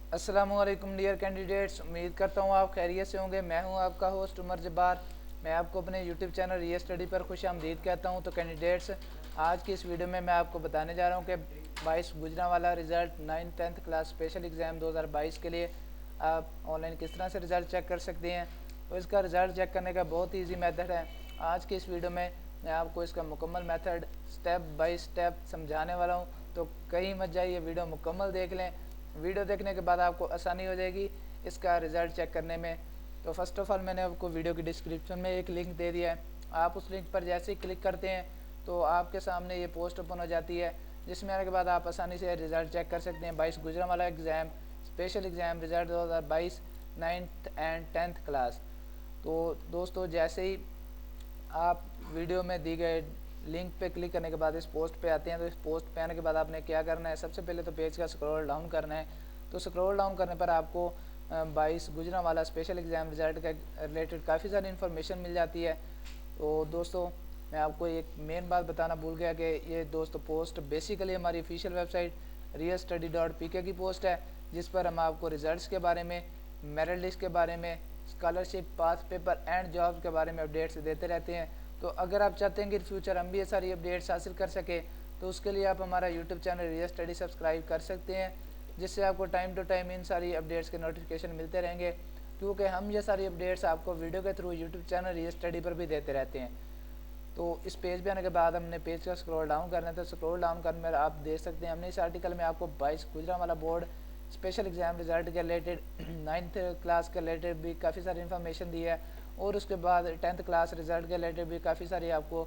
अस्सलामुअलैकुम dear candidates, उम्मीद करता हूँ आप खैरियत से होंगे। मैं हूँ आपका होस्ट उमर जब्बार। मैं आपको अपने यूट्यूब चैनल रियल स्टडी पर खुशामदीद कहता हूँ। तो कैंडिडेट्स, आज की इस वीडियो में मैं आपको बताने जा रहा हूँ कि 22 Gujranwala result 9th 10th class special exam 2022 के लिए आप ऑनलाइन किस तरह से रिज़ल्ट चेक कर सकते हैं। तो इसका रिज़ल्ट चेक करने का बहुत ईजी मेथड है। आज की इस वीडियो में मैं आपको इसका मुकम्मल मेथड स्टेप बाय स्टेप समझाने वाला हूँ। तो कहीं मत जाइए, वीडियो मुकम्मल देख लें। वीडियो देखने के बाद आपको आसानी हो जाएगी इसका रिज़ल्ट चेक करने में। तो फर्स्ट ऑफ़ ऑल मैंने आपको वीडियो की डिस्क्रिप्शन में एक लिंक दे दिया है। आप उस लिंक पर जैसे ही क्लिक करते हैं तो आपके सामने ये पोस्ट ओपन हो जाती है, जिसमें आने के बाद आप आसानी से रिज़ल्ट चेक कर सकते हैं। 22 Gujranwala exam special exam result 2022 9th and 10th class. तो दोस्तों, जैसे ही आप वीडियो में दी गए लिंक पे क्लिक करने के बाद इस पोस्ट पे आते हैं, तो इस पोस्ट पे आने के बाद आपने क्या करना है, सबसे पहले तो पेज का स्क्रॉल डाउन करना है। तो स्क्रॉल डाउन करने पर आपको 22 गुजरांवाला स्पेशल एग्ज़ाम रिज़ल्ट के रिलेटेड काफ़ी सारी इन्फॉर्मेशन मिल जाती है। तो दोस्तों, मैं आपको एक मेन बात बताना भूल गया कि ये दोस्तों पोस्ट बेसिकली हमारी ऑफिशियल वेबसाइट realstudy.pk की पोस्ट है, जिस पर हम आपको रिज़ल्ट्स के बारे में, मेरिट लिस्ट के बारे में, scholarship, pass paper and jobs के बारे में अपडेट्स देते रहते हैं। तो अगर आप चाहते हैं कि फ्यूचर हम भी ये सारी अपडेट्स हासिल कर सकें, तो उसके लिए आप हमारा YouTube channel real study subscribe कर सकते हैं, जिससे आपको टाइम टू टाइम इन सारी अपडेट्स के नोटिफिकेशन मिलते रहेंगे। क्योंकि हम ये सारी अपडेट्स आपको वीडियो के through YouTube channel real study पर भी देते रहते हैं। तो इस पेज पे आने के बाद हमने पेज का स्क्रॉल डाउन करना है। तो स्क्रॉल डाउन करने में आप देख सकते हैं हमने इस आर्टिकल में आपको 22 Gujranwala board special exam result के रिलेटेड 9th क्लास के रिलेटेड भी काफ़ी सारी इन्फॉर्मेशन दी है, और उसके बाद 10th क्लास रिज़ल्ट के रिलेटेड भी काफ़ी सारी आपको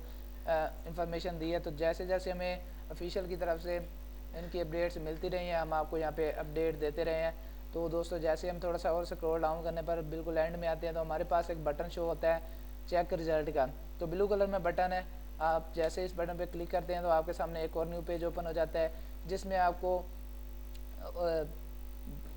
इन्फॉर्मेशन दी है। तो जैसे जैसे हमें ऑफिशियल की तरफ से इनकी अपडेट्स मिलती रही हैं, हम आपको यहाँ पे अपडेट देते रहे हैं। तो दोस्तों, जैसे हम थोड़ा सा और स्क्रॉल डाउन करने पर बिल्कुल एंड में आते हैं, तो हमारे पास एक बटन शो होता है चेक रिज़ल्ट का। तो ब्लू कलर में बटन है, आप जैसे इस बटन पे क्लिक करते हैं तो आपके सामने एक और न्यू पेज ओपन हो जाता है, जिसमें आपको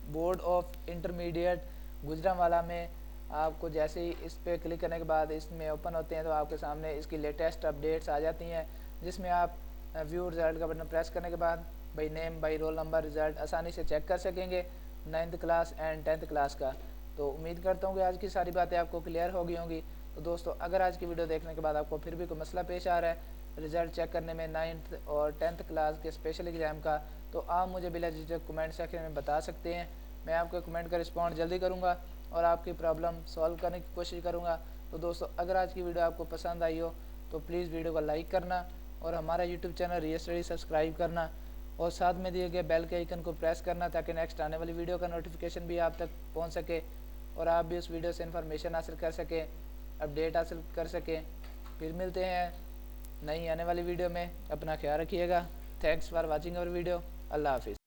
बोर्ड ऑफ इंटरमीडिएट गुजरांवाला में आपको जैसे ही इस पर क्लिक करने के बाद इसमें ओपन होते हैं, तो आपके सामने इसकी लेटेस्ट अपडेट्स आ जाती हैं, जिसमें आप व्यू रिज़ल्ट का बटन प्रेस करने के बाद by name, by roll number result आसानी से चेक कर सकेंगे 9th class and 10th class का। तो उम्मीद करता हूँ कि आज की सारी बातें आपको क्लियर हो गई होंगी। तो दोस्तों, अगर आज की वीडियो देखने के बाद आपको फिर भी कोई मसला पेश आ रहा है रिज़ल्ट चेक करने में 9th और 10th क्लास के स्पेशल एग्ज़ाम का, तो आप मुझे बिला झिझक कमेंट सेक्शन में बता सकते हैं। मैं आपके कमेंट का रिस्पॉन्ड जल्दी करूँगा और आपकी प्रॉब्लम सॉल्व करने की कोशिश करूँगा। तो दोस्तों, अगर आज की वीडियो आपको पसंद आई हो तो प्लीज़ वीडियो को लाइक करना और हमारा YouTube channel real study subscribe करना, और साथ में दिए गए बेल के आइकन को प्रेस करना, ताकि नेक्स्ट आने वाली वीडियो का नोटिफिकेशन भी आप तक पहुंच सके और आप भी उस वीडियो से इन्फॉर्मेशन हासिल कर सकें, अपडेट हासिल कर सकें। फिर मिलते हैं नई आने वाली वीडियो में। अपना ख्याल रखिएगा। Thanks for watching our video. अल्लाह हाफिज़।